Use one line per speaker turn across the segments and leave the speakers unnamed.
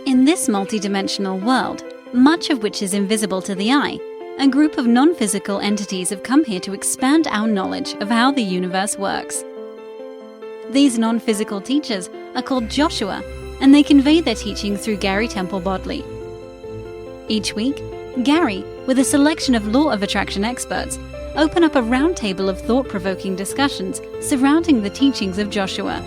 In this multidimensional world, much of which is invisible to the eye, a group of non-physical entities have come here to expand our knowledge of how the universe works. These non-physical teachers are called Joshua, and they convey their teaching through Gary Temple Bodley. Each week, Gary, with a selection of law of attraction experts, open up a roundtable of thought-provoking discussions surrounding the teachings of Joshua.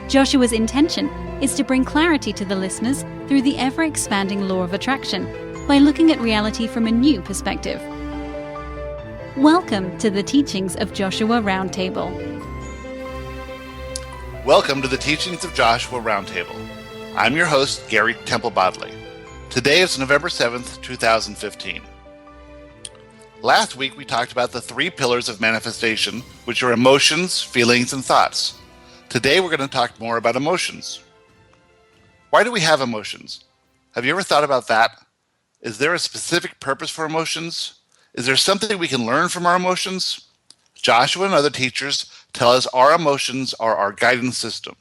Joshua's intention is to bring clarity to the listeners through the ever-expanding law of attraction by looking at reality from a new perspective. Welcome to the teachings of Joshua Roundtable.
Welcome to the Teachings of Joshua Roundtable. I'm your host, Gary Temple Bodley. Today is November 7th, 2015. Last week we talked about the three pillars of manifestation, which are emotions, feelings, and thoughts. Today we're going to talk more about emotions. Why do we have emotions? Have you ever thought about that? Is there a specific purpose for emotions? Is there something we can learn from our emotions? Joshua and other teachers tell us our emotions are our guidance system.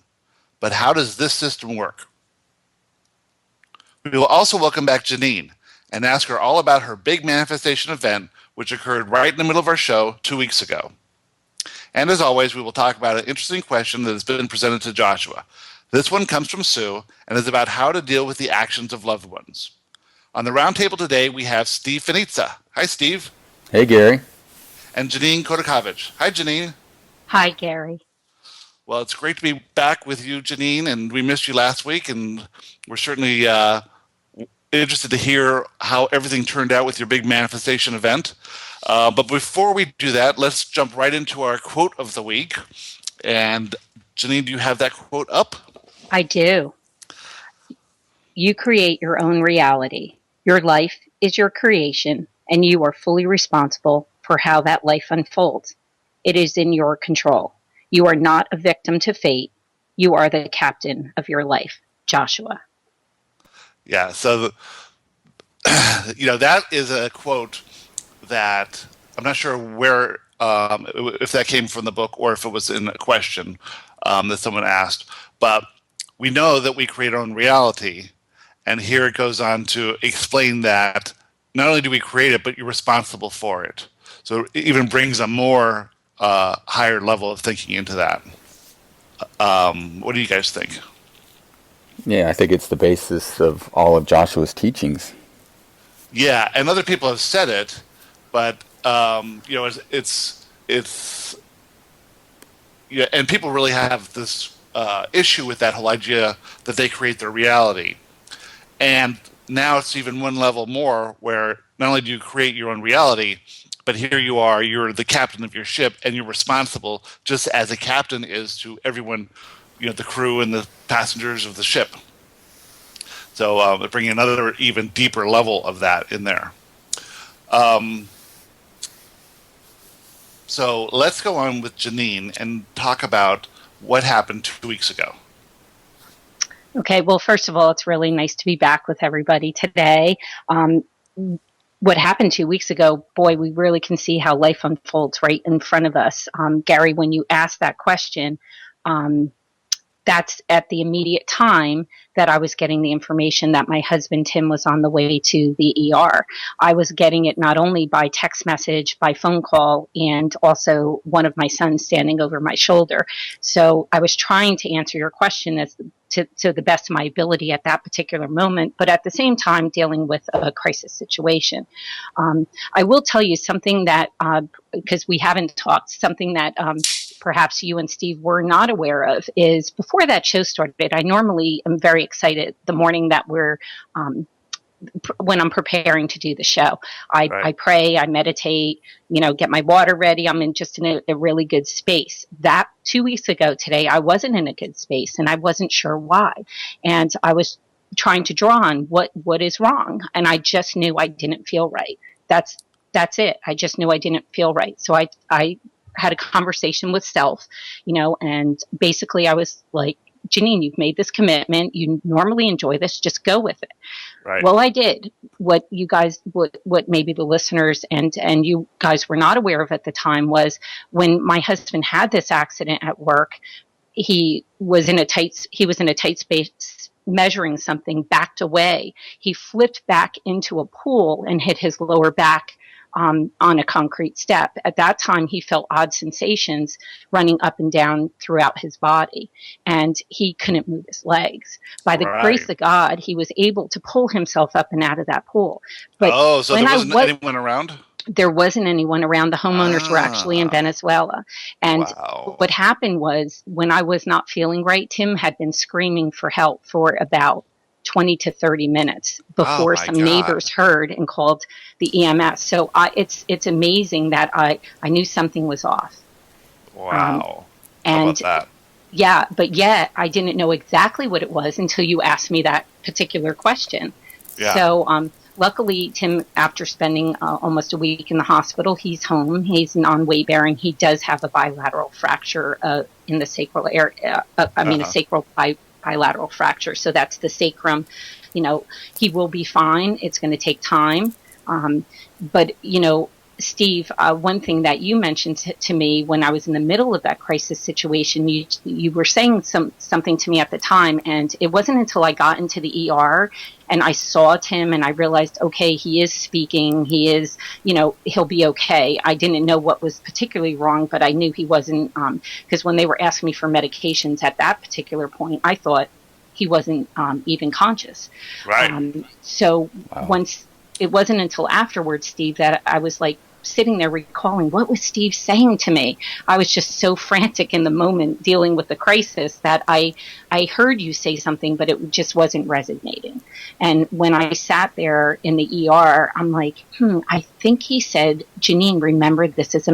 But how does this system work? We will also welcome back Janine and ask her all about her big manifestation event, which occurred right in the middle of our show 2 weeks ago. And as always, we will talk about an interesting question that has been presented to Joshua. This one comes from Sue and is about how to deal with the actions of loved ones. On the roundtable today, we have Steve Finizza. Hi, Steve.
Hey, Gary.
And Janine Kodakovich. Hi, Janine.
Hi, Gary.
Well, it's great to be back with you, Janine, and we missed you last week, and we're certainly interested to hear how everything turned out with your big manifestation event. But before we do that, let's jump right into our quote of the week. And Janine, do you have that quote up?
I do. You create your own reality. Your life is your creation, and you are fully responsible for how that life unfolds. It is in your control. You are not a victim to fate. You are the captain of your life. Joshua.
Yeah, so, that is a quote that I'm not sure where, if that came from the book or if it was in a question that someone asked. But we know that we create our own reality. And here it goes on to explain that not only do we create it, but you're responsible for it. So it even brings a more higher level of thinking into that. What do you guys think?
Yeah, I think it's the basis of all of Joshua's teachings.
Yeah, and other people have said it, but it's yeah, and people really have this issue with that whole idea that they create their reality. And now it's even one level more where not only do you create your own reality, but here you are, you're the captain of your ship, and you're responsible just as a captain is to everyone, the crew and the passengers of the ship. So they're bringing another even deeper level of that in there. So let's go on with Janine and talk about what happened 2 weeks ago.
Okay, well, first of all, it's really nice to be back with everybody today. What happened 2 weeks ago, boy, we really can see how life unfolds right in front of us. Gary, when you asked that question, that's at the immediate time that I was getting the information that my husband, Tim, was on the way to the ER. I was getting it not only by text message, by phone call, and also one of my sons standing over my shoulder. So I was trying to answer your question to the best of my ability at that particular moment, but at the same time dealing with a crisis situation. I will tell you something that, because we haven't talked, something that perhaps you and Steve were not aware of is before that show started, I normally am very excited the morning that when I'm preparing to do the show. I pray, I meditate, get my water ready. I'm in a really good space. That 2 weeks ago today, I wasn't in a good space and I wasn't sure why. And I was trying to draw on what is wrong. And I just knew I didn't feel right. That's it. I just knew I didn't feel right. So I had a conversation with self, and basically I was like, Janine, you've made this commitment. You normally enjoy this. Just go with it.
Right.
Well, I did what you guys, what maybe the listeners and you guys were not aware of at the time was when my husband had this accident at work, he was in a tight space measuring something, backed away. He flipped back into a pool and hit his lower back on a concrete step. At that time, he felt odd sensations running up and down throughout his body, and he couldn't move his legs. By the grace of God, he was able to pull himself up and out of that pool.
But so there wasn't anyone around?
There wasn't anyone around. The homeowners were actually in Venezuela. And what happened was, when I was not feeling right, Tim had been screaming for help for about 20 to 30 minutes before neighbors heard and called the EMS. So it's amazing that I knew something was off.
Wow.
And
how about that?
Yeah, but yet I didn't know exactly what it was until you asked me that particular question. Yeah. So luckily, Tim, after spending almost a week in the hospital, he's home. He's non-weight bearing. He does have a bilateral fracture in the sacral area. A sacral bilateral fracture. So that's the sacrum. He will be fine. It's going to take time. But Steve, one thing that you mentioned to me when I was in the middle of that crisis situation, you were saying something to me at the time, and it wasn't until I got into the ER and I saw Tim and I realized, okay, he is speaking, he is, he'll be okay. I didn't know what was particularly wrong, but I knew he wasn't, because when they were asking me for medications at that particular point, I thought he wasn't even conscious.
Right.
Once, it wasn't until afterwards, Steve, that I was like sitting there recalling, what was Steve saying to me? I was just so frantic in the moment dealing with the crisis that I heard you say something, but it just wasn't resonating. And when I sat there in the ER, I'm like, I think he said, Janine, remember, this is a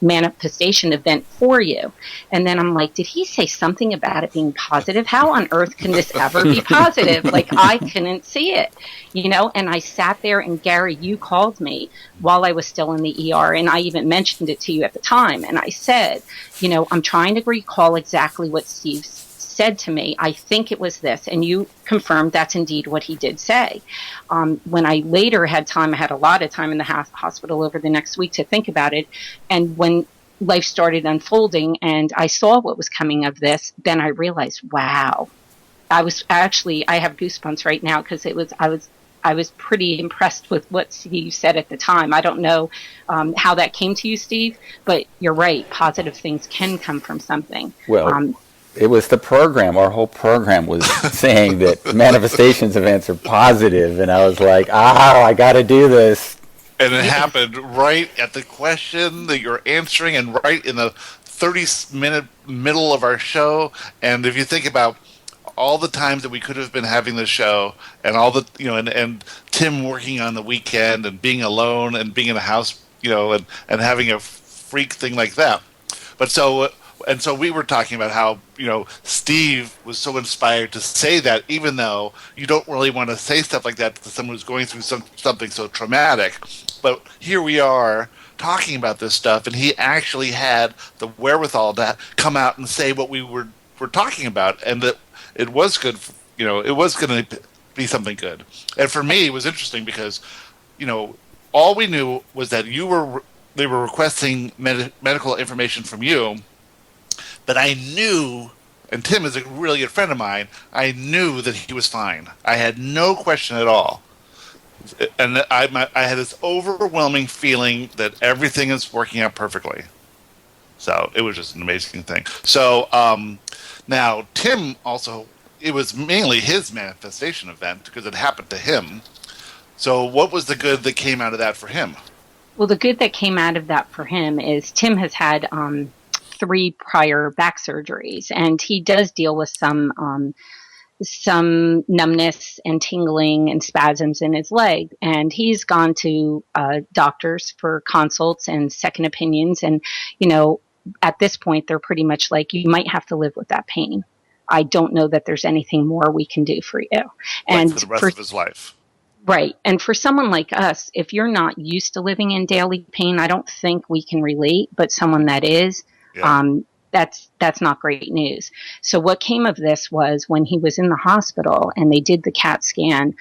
manifestation event for you. And then I'm like, did he say something about it being positive? How on earth can this ever be positive? Like, I couldn't see it, and I sat there, and Gary, you called me while I was still in the ER, and I even mentioned it to you at the time. And I said, I'm trying to recall exactly what Steve said to me. I think it was this. And you confirmed that's indeed what he did say. When I later had time, I had a lot of time in the hospital over the next week to think about it. And when life started unfolding and I saw what was coming of this, then I realized, wow, I have goosebumps right now, because I was pretty impressed with what Steve said at the time. I don't know how that came to you, Steve, but you're right. Positive things can come from something.
Well, it was the program. Our whole program was saying that manifestations events are positive, and I was like, I got to do this.
And it happened right at the question that you're answering, and right in the 30-minute middle of our show. And if you think about all the times that we could have been having this show, and all the and Tim working on the weekend and being alone and being in a house, and having a freak thing like that. But so we were talking about how Steve was so inspired to say that, even though you don't really want to say stuff like that to someone who's going through something so traumatic. But here we are talking about this stuff, and he actually had the wherewithal to come out and say what we were talking about, and that it was good, it was going to be something good. And for me, it was interesting because, all we knew was that they were requesting medical information from you, but I knew, and Tim is a really good friend of mine, I knew that he was fine. I had no question at all. And I had this overwhelming feeling that everything is working out perfectly. So it was just an amazing thing. So now Tim also, it was mainly his manifestation event because it happened to him. So what was the good that came out of that for him?
Well, the good that came out of that for him is Tim has had 3 prior back surgeries, and he does deal with some numbness and tingling and spasms in his leg. And he's gone to doctors for consults and second opinions. And, at this point, they're pretty much like, you might have to live with that pain. I don't know that there's anything more we can do for you. And
for the rest of his life.
Right. And for someone like us, if you're not used to living in daily pain, I don't think we can relate. But someone that is, that's not great news. So what came of this was when he was in the hospital and they did the CAT scan,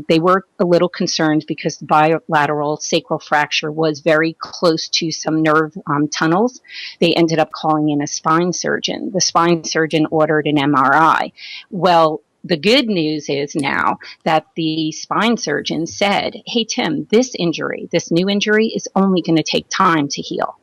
they were a little concerned because the bilateral sacral fracture was very close to some nerve tunnels. They ended up calling in a spine surgeon. The spine surgeon ordered an MRI. Well, the good news is now that the spine surgeon said, hey, Tim, this new injury is only going to take time to heal.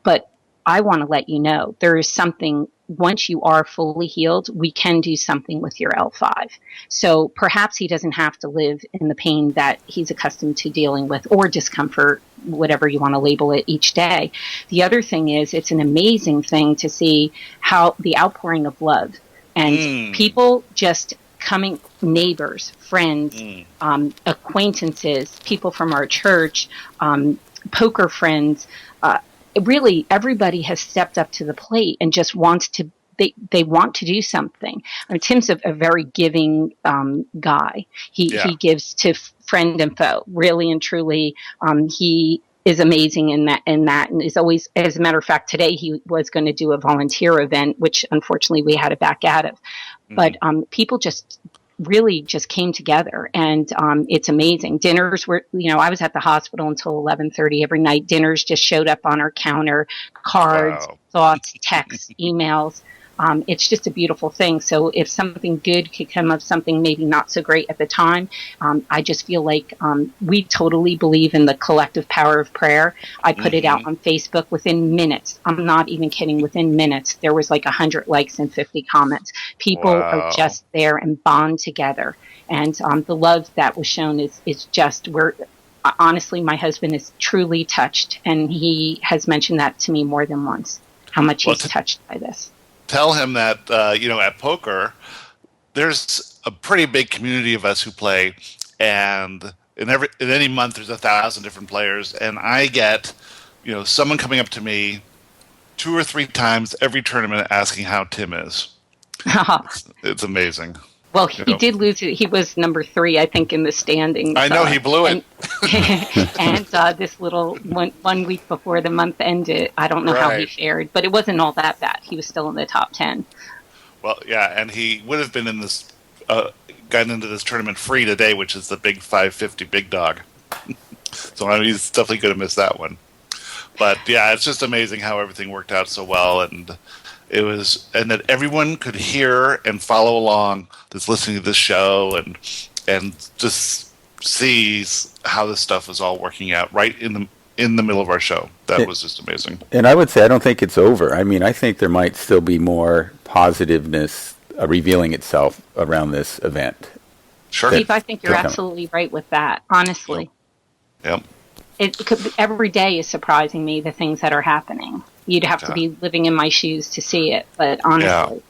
But I want to let you know there is something, once you are fully healed, we can do something with your L5. So perhaps he doesn't have to live in the pain that he's accustomed to dealing with, or discomfort, whatever you want to label it, each day. The other thing is, it's an amazing thing to see how the outpouring of love and people just coming, neighbors, friends, acquaintances, people from our church, poker friends, really everybody has stepped up to the plate and just wants to, they want to do something. I mean, Tim's a very giving guy. He gives to friend and foe, really and truly. He is amazing in that, and is always, as a matter of fact, today he was going to do a volunteer event, which unfortunately we had to back out of. But people just really just came together, and it's amazing. Dinners were, I was at the hospital until 11:30 every night. Dinners just showed up on our counter, cards, thoughts, texts, emails. It's just a beautiful thing. So if something good could come of something maybe not so great at the time, I just feel like we totally believe in the collective power of prayer. I put it out on Facebook within minutes. I'm not even kidding. Within minutes, there was like 100 likes and 50 comments. People are just there and bond together. And the love that was shown is just, honestly, my husband is truly touched. And he has mentioned that to me more than once, how much he's touched by this.
Tell him that, at poker, there's a pretty big community of us who play, and in any month there's 1,000 different players, and I get, someone coming up to me 2 or 3 times every tournament asking how Tim is. It's amazing.
Well, he did lose it. He was number 3, I think, in the standings.
I know, he blew it.
And this little one week before the month ended, I don't know how he fared, but it wasn't all that bad. He was still in the top 10.
Well, yeah, and he would have been in this, gotten into this tournament free today, which is the big 550 big dog. So he's definitely going to miss that one. But yeah, it's just amazing how everything worked out so well, and that everyone could hear and follow along that's listening to this show, and just sees how this stuff is all working out right in the middle of our show. That was just amazing.
And I would say I don't think it's over. I mean, I think there might still be more positiveness revealing itself around this event.
Sure.
Steve, I think you're absolutely right with that, honestly.
Yep.
Every day is surprising me, the things that are happening. You'd have to be living in my shoes to see it, but honestly.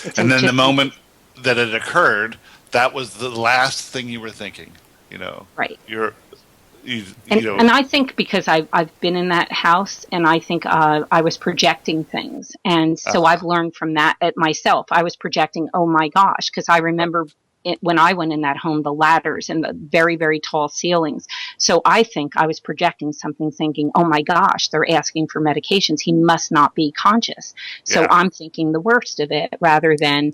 Yeah. And then the moment that it occurred, that was the last thing you were thinking, Right.
And I think because I've been in that house, and I think I was projecting things. And so I've learned from that at myself. I was projecting, oh my gosh, because I remember when I went in that home, the ladders and the very, very tall ceilings. So I think I was projecting something, thinking, oh my gosh, they're asking for medications. He must not be conscious. So I'm thinking the worst of it, rather than,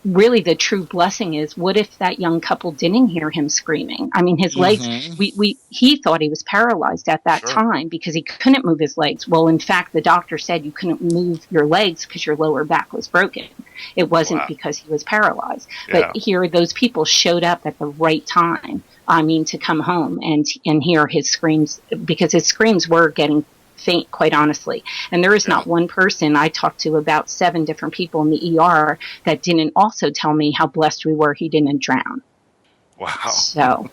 really the true blessing is, what if that young couple didn't hear him screaming? I mean, his legs, he thought he was paralyzed at that time because he couldn't move his legs. Well, in fact, the doctor said you couldn't move your legs because your lower back was broken. It wasn't because he was paralyzed. But here, those people showed up at the right time, to come home and hear his screams, because his screams were getting faint, quite honestly. And there is not one person. I talked to about 7 different people in the ER that didn't also tell me how blessed we were he didn't drown.
Wow.
So,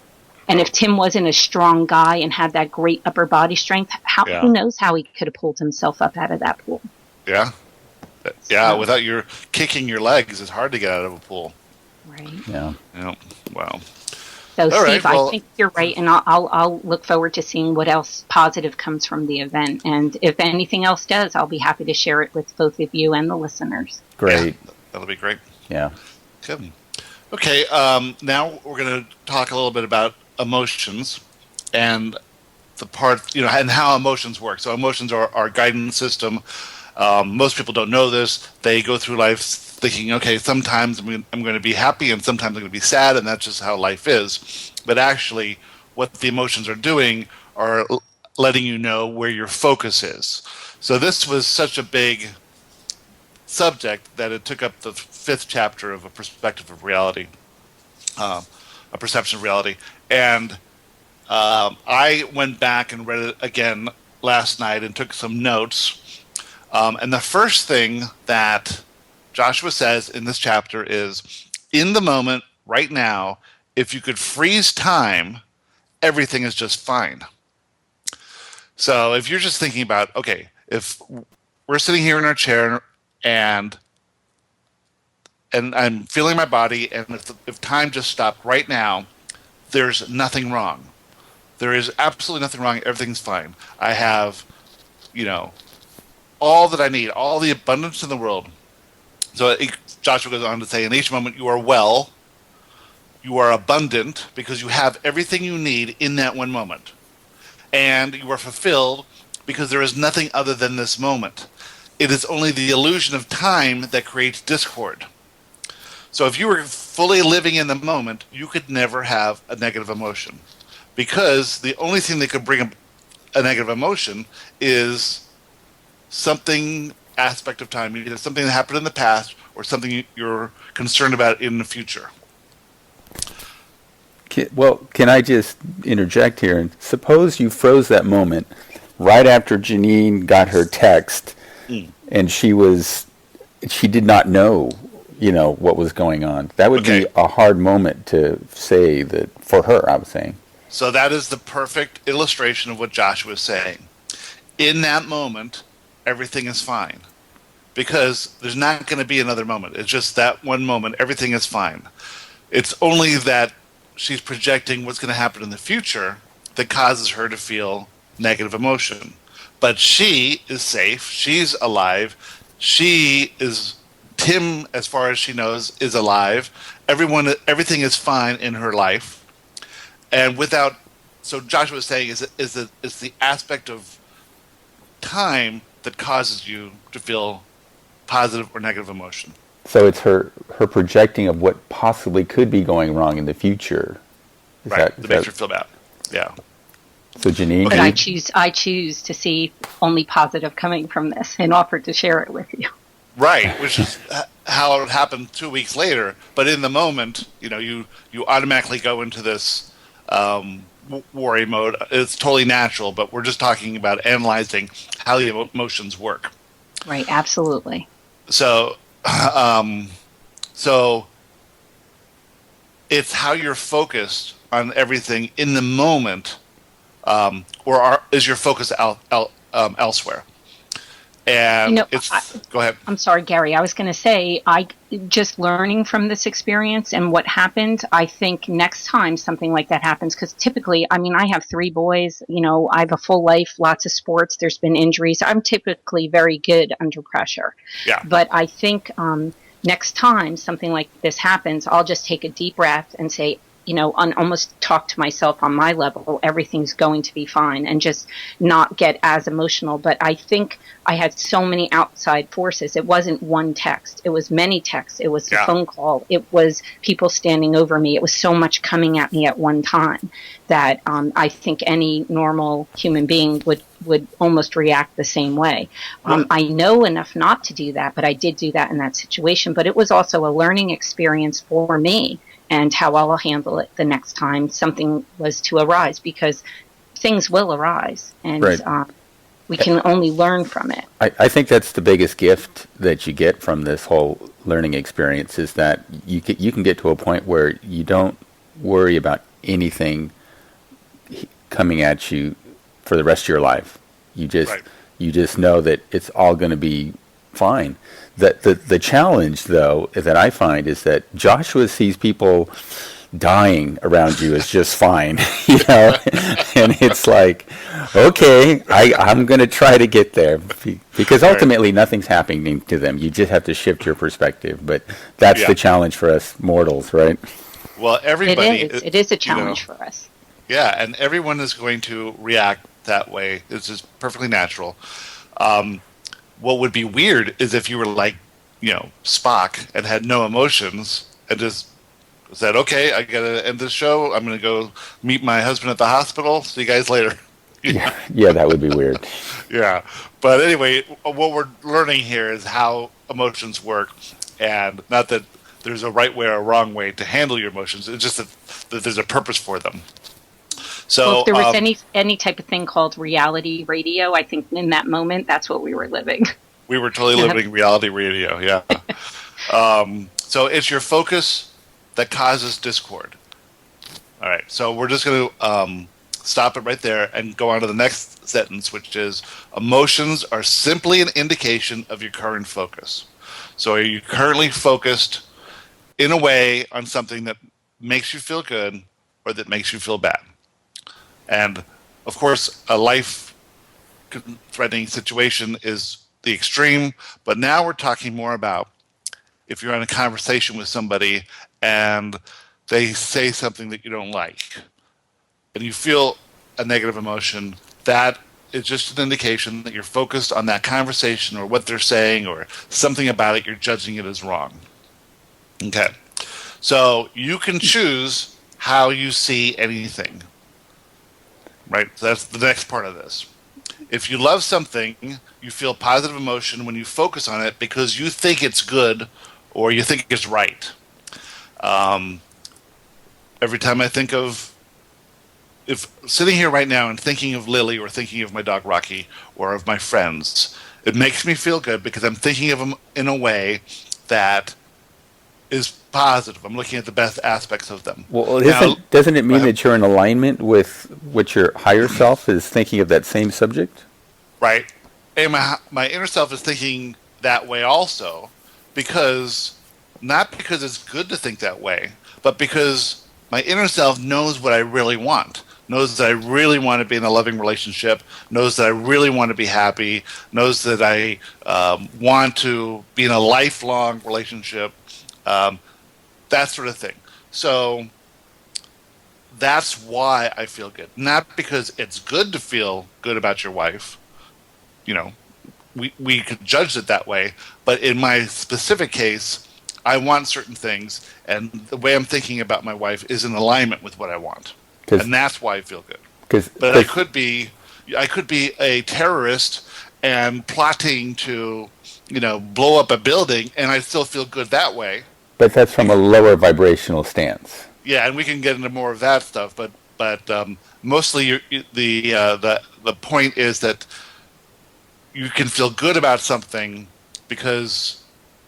and if Tim wasn't a strong guy and had that great upper body strength, who knows how he could have pulled himself up out of that pool.
Yeah. Yeah, without your kicking your legs, it's hard to get out of a pool.
Right.
Yeah.
Wow.
So, Steve, I think you're right, and I'll look forward to seeing what else positive comes from the event. And if anything else does, I'll be happy to share it with both of you and the listeners.
Great.
Yeah, that'll be great.
Yeah.
Good. Okay, now we're going to talk a little bit about emotions and the part, and how emotions work. So emotions are our guidance system. Most people don't know this. They go through life thinking, okay, sometimes I'm going to be happy and sometimes I'm going to be sad, and that's just how life is. But actually, what the emotions are doing are letting you know where your focus is. So this was such a big subject that it took up the fifth chapter of A Perspective of Reality, A Perception of Reality. And I went back and read it again last night and took some notes. And the first thing that Joshua says in this chapter is, in the moment, right now, if you could freeze time, everything is just fine. So if you're just thinking about, okay, if we're sitting here in our chair and I'm feeling my body, and if time just stopped right now, there's nothing wrong. There is absolutely nothing wrong. Everything's fine. I have, all that I need, all the abundance in the world. So Joshua goes on to say, in each moment you are well, you are abundant, because you have everything you need in that one moment. And you are fulfilled because there is nothing other than this moment. It is only the illusion of time that creates discord. So if you were fully living in the moment, you could never have a negative emotion, because the only thing that could bring a negative emotion is something aspect of time, either something that happened in the past or something you're concerned about in the future.
Can I just interject here? And suppose you froze that moment right after Janine got her text, and she did not know, what was going on. That would be a hard moment to say that for her, I was saying.
So that is the perfect illustration of what Joshua is saying. In that moment, everything is fine, because there's not going to be another moment. It's just that one moment. Everything is fine. It's only that she's projecting what's going to happen in the future that causes her to feel negative emotion. But she is safe. She's alive. Tim, as far as she knows, is alive. Everything is fine in her life. And so Joshua is saying is the aspect of time that causes you to feel positive or negative emotion.
So it's her projecting of what possibly could be going wrong in the future.
That makes her feel bad. Yeah.
So Janine,
but I choose to see only positive coming from this and offer to share it with you.
Right, which is how it happened 2 weeks later. But in the moment, you automatically go into this worry mode. It's totally natural, but we're just talking about analyzing how the emotions work.
Right, absolutely.
So it's how you're focused on everything in the moment, or is your focus elsewhere? And go ahead.
I'm sorry, Gary. I was going to say, just learning from this experience and what happened, I think next time something like that happens, because typically, I have 3 boys, I have a full life, lots of sports, there's been injuries. I'm typically very good under pressure.
Yeah.
But I think next time something like this happens, I'll just take a deep breath and say, almost talk to myself on my level, everything's going to be fine, and just not get as emotional. But I think I had so many outside forces. It wasn't one text. It was many texts. It was a phone call. It was people standing over me. It was so much coming at me at one time that I think any normal human being would almost react the same way. I know enough not to do that, but I did do that in that situation. But it was also a learning experience for me, and how I'll handle it the next time something was to arise, because things will arise, and we can only learn from it.
I think that's the biggest gift that you get from this whole learning experience, is that you can get to a point where you don't worry about anything coming at you for the rest of your life. You just know that it's all going to be fine. The challenge, though, that I find is that Joshua sees people dying around you as just fine, and it's like, okay, I'm going to try to get there, because ultimately nothing's happening to them. You just have to shift your perspective, but that's the challenge for us mortals, right?
Well, everybody...
It is a challenge for us.
Yeah, and everyone is going to react that way. It's just perfectly natural. What would be weird is if you were like, Spock, and had no emotions and just said, okay, I got to end this show. I'm going to go meet my husband at the hospital. See you guys later.
Yeah, that would be weird.
Yeah. But anyway, what we're learning here is how emotions work, and not that there's a right way or a wrong way to handle your emotions. It's just that there's a purpose for them. So,
well, if there was any type of thing called reality radio, I think in that moment, that's what we were living.
we were totally living reality radio, yeah. So it's your focus that causes discord. All right, so we're just going to stop it right there and go on to the next sentence, which is, emotions are simply an indication of your current focus. So are you currently focused in a way on something that makes you feel good or that makes you feel bad? And of course, a life-threatening situation is the extreme, but now we're talking more about if you're in a conversation with somebody and they say something that you don't like and you feel a negative emotion, that is just an indication that you're focused on that conversation or what they're saying or something about it, you're judging it as wrong. Okay. So you can choose how you see anything. Right? So that's the next part of this. If you love something, you feel positive emotion when you focus on it because you think it's good or you think it's right. Every time I think of, if sitting here right now and thinking of Lily or thinking of my dog Rocky or of my friends, it makes me feel good because I'm thinking of them in a way that is positive. I'm looking at the best aspects of them.
Well, doesn't it mean that you're in alignment with what your higher self is thinking of that same subject?
Right. And my inner self is thinking that way also, not because it's good to think that way, but because my inner self knows what I really want. Knows that I really want to be in a loving relationship, knows that I really want to be happy, knows that I want to be in a lifelong relationship, that sort of thing. So that's why I feel good. Not because it's good to feel good about your wife. You know, we could judge it that way, but in my specific case, I want certain things, and the way I'm thinking about my wife is in alignment with what I want. And that's why I feel good. But I could be a terrorist and plotting to, blow up a building, and I still feel good that way.
But that's from a lower vibrational stance.
Yeah, and we can get into more of that stuff. But mostly the point is that you can feel good about something because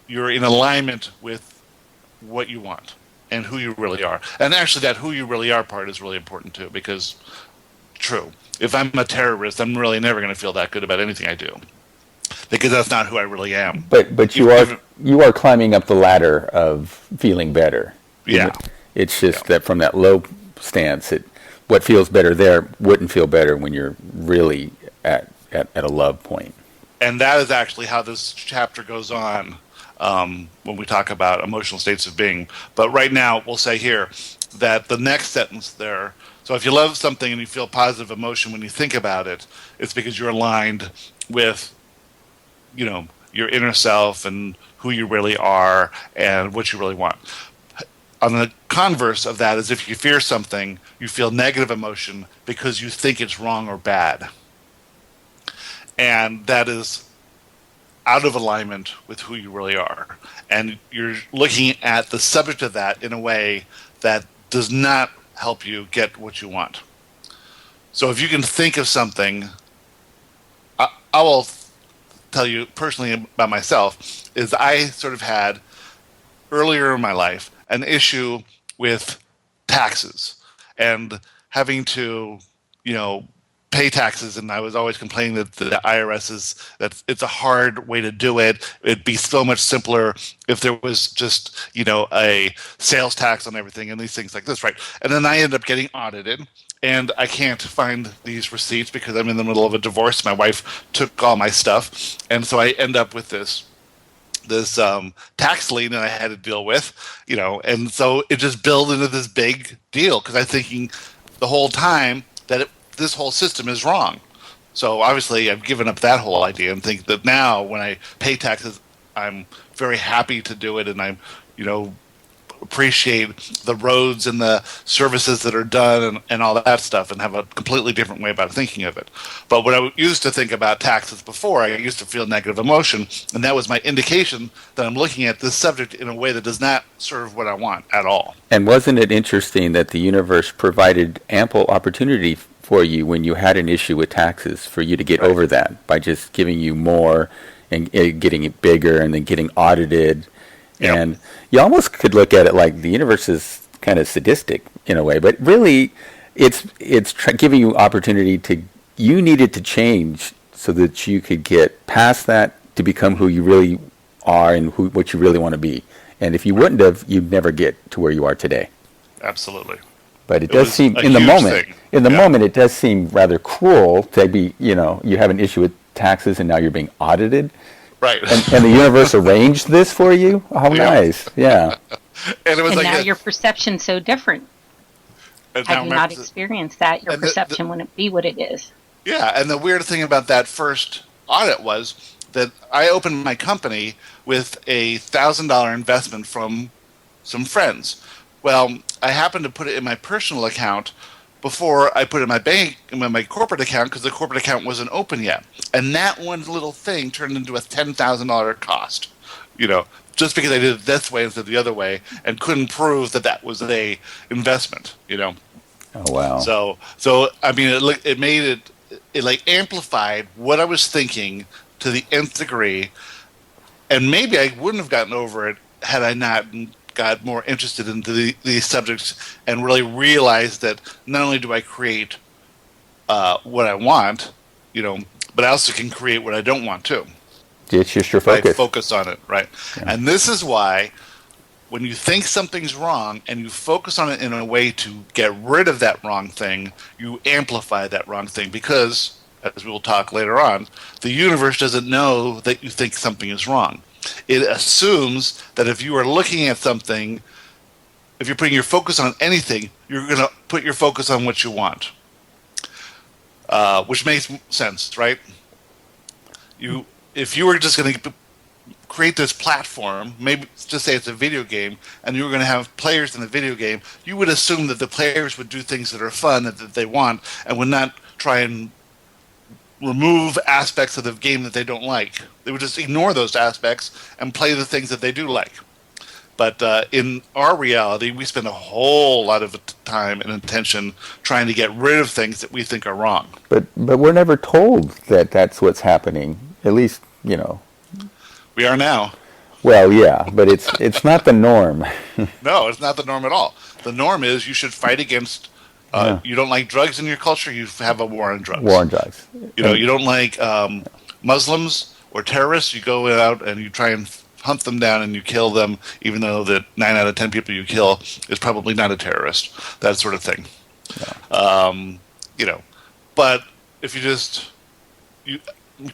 you're in alignment with what you want and who you really are. And actually that who you really are part is really important too, because true, if I'm a terrorist, I'm really never going to feel that good about anything I do, because that's not who I really am.
But you are climbing up the ladder of feeling better.
Yeah.
It's just that from that low stance, what feels better there wouldn't feel better when you're really at a love point.
And that is actually how this chapter goes on when we talk about emotional states of being. But right now, we'll say here that the next sentence there, so if you love something and you feel positive emotion when you think about it, it's because you're aligned with, your inner self and who you really are and what you really want. On the converse of that is if you fear something, you feel negative emotion because you think it's wrong or bad. And that is out of alignment with who you really are. And you're looking at the subject of that in a way that does not help you get what you want. So if you can think of something, I will tell you personally about myself, is I sort of had earlier in my life an issue with taxes and having to, pay taxes, and I was always complaining that the IRS that it's a hard way to do it. It'd be so much simpler if there was just, a sales tax on everything and these things like this, right? And then I end up getting audited, and I can't find these receipts because I'm in the middle of a divorce. My wife took all my stuff, and so I end up with this tax lien that I had to deal with, and so it just built into this big deal because I'm thinking the whole time that this whole system is wrong. So obviously I've given up that whole idea and think that now when I pay taxes, I'm very happy to do it, and I'm, appreciate the roads and the services that are done and all that stuff, and have a completely different way about thinking of it. But when I used to think about taxes before, I used to feel negative emotion, and that was my indication that I'm looking at this subject in a way that does not serve what I want at all.
And wasn't it interesting that the universe provided ample opportunity for you when you had an issue with taxes for you to get over that by just giving you more and getting it bigger and then getting audited? Yep. And you almost could look at it like the universe is kind of sadistic in a way, but really it's giving you opportunity you needed to change so that you could get past that to become who you really are and what you really want to be. And if you wouldn't have, you'd never get to where you are today.
Absolutely.
But it does seem in the moment it does seem rather cruel to be, you have an issue with taxes and now you're being audited.
Right.
And the universe arranged this for you? How nice. Yeah.
And it was
and
like
now your perception's so different. Had you not experienced that, your perception wouldn't be what it is.
Yeah, and the weird thing about that first audit was that I opened my company with a $1,000 investment from some friends. Well, I happened to put it in my personal account before I put it in my corporate account, because the corporate account wasn't open yet. And that one little thing turned into a $10,000 cost, just because I did it this way instead of the other way, and couldn't prove that was a investment,
Oh, wow.
So I mean, it made it like amplified what I was thinking to the nth degree, and maybe I wouldn't have gotten over it had I not got more interested into these subjects and really realized that not only do I create what I want, but I also can create what I don't want too.
It's just your focus.
I focus on it, right? Yeah. And this is why when you think something's wrong and you focus on it in a way to get rid of that wrong thing, you amplify that wrong thing, because, as we will talk later on, the universe doesn't know that you think something is wrong. It assumes that if you are looking at something, if you're putting your focus on anything, you're going to put your focus on what you want, which makes sense, right? If you were just going to create this platform, maybe just say it's a video game, and you were going to have players in the video game, you would assume that the players would do things that are fun and that they want, and would not try and remove aspects of the game that they don't like. They would just ignore those aspects and play the things that they do like. But in our reality, we spend a whole lot of time and attention trying to get rid of things that we think are wrong.
But we're never told that that's what's happening. At least,
We are now.
Well, yeah, but it's not the norm.
No, it's not the norm at all. The norm is you should fight against. You don't like drugs in your culture, you have a war on drugs.
War on drugs.
You don't like Muslims or terrorists, you go out and you try and hunt them down and you kill them, even though that 9 out of 10 people you kill is probably not a terrorist. That sort of thing. Yeah. But if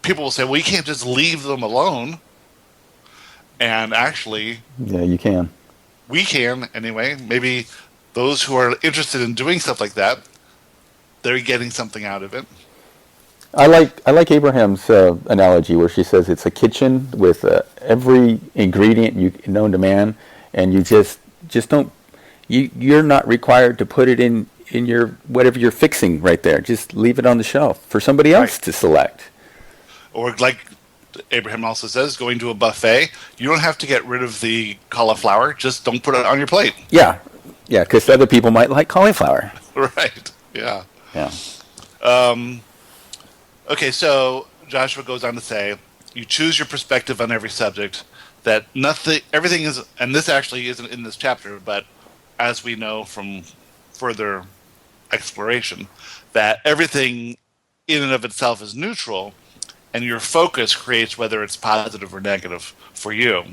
people will say, well, you can't just leave them alone. And actually,
yeah, you can.
We can anyway. Maybe those who are interested in doing stuff like that, they're getting something out of it.
I like Abraham's analogy where she says it's a kitchen with every ingredient known to man, and you just don't. You're not required to put it in your whatever you're fixing right there. Just leave it on the shelf for somebody else to select.
Or like Abraham also says, going to a buffet, you don't have to get rid of the cauliflower. Just don't put it on your plate.
Yeah, because other people might like cauliflower.
Right. Yeah.
Yeah.
Okay, so Joshua goes on to say, you choose your perspective on every subject, that everything is, and this actually isn't in this chapter, but as we know from further exploration, that everything in and of itself is neutral, and your focus creates whether it's positive or negative for you.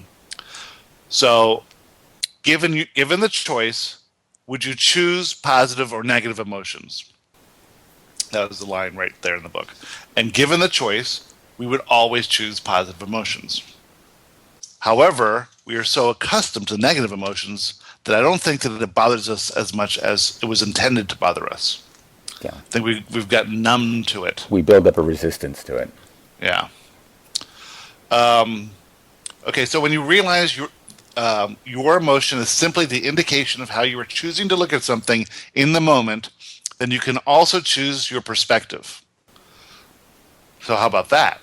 So, given the choice, would you choose positive or negative emotions? That was the line right there in the book. And given the choice, we would always choose positive emotions. However, we are so accustomed to negative emotions that I don't think that it bothers us as much as it was intended to bother us.
Yeah.
I think we've gotten numb to it.
We build up a resistance to it.
Yeah. Okay, so when you realize your emotion is simply the indication of how you are choosing to look at something in the moment, then you can also choose your perspective. So how about that?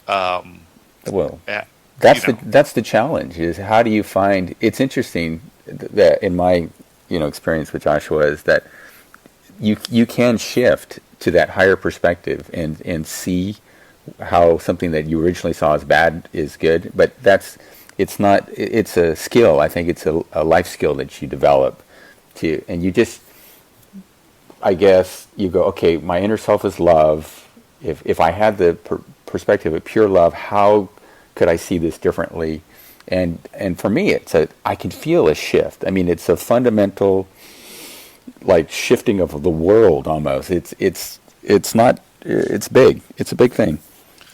Well,
Yeah,
that's the challenge. Is how do you find? It's interesting that in my experience with Joshua is that you can shift to that higher perspective and see how something that you originally saw as bad is good. But it's not. It's a skill. I think it's a life skill that you develop and you just. I guess you go, okay, my inner self is love. If I had the perspective of pure love, how could I see this differently? And for me, I can feel a shift. I mean, it's a fundamental, like shifting of the world almost. It's not. It's big. It's a big thing.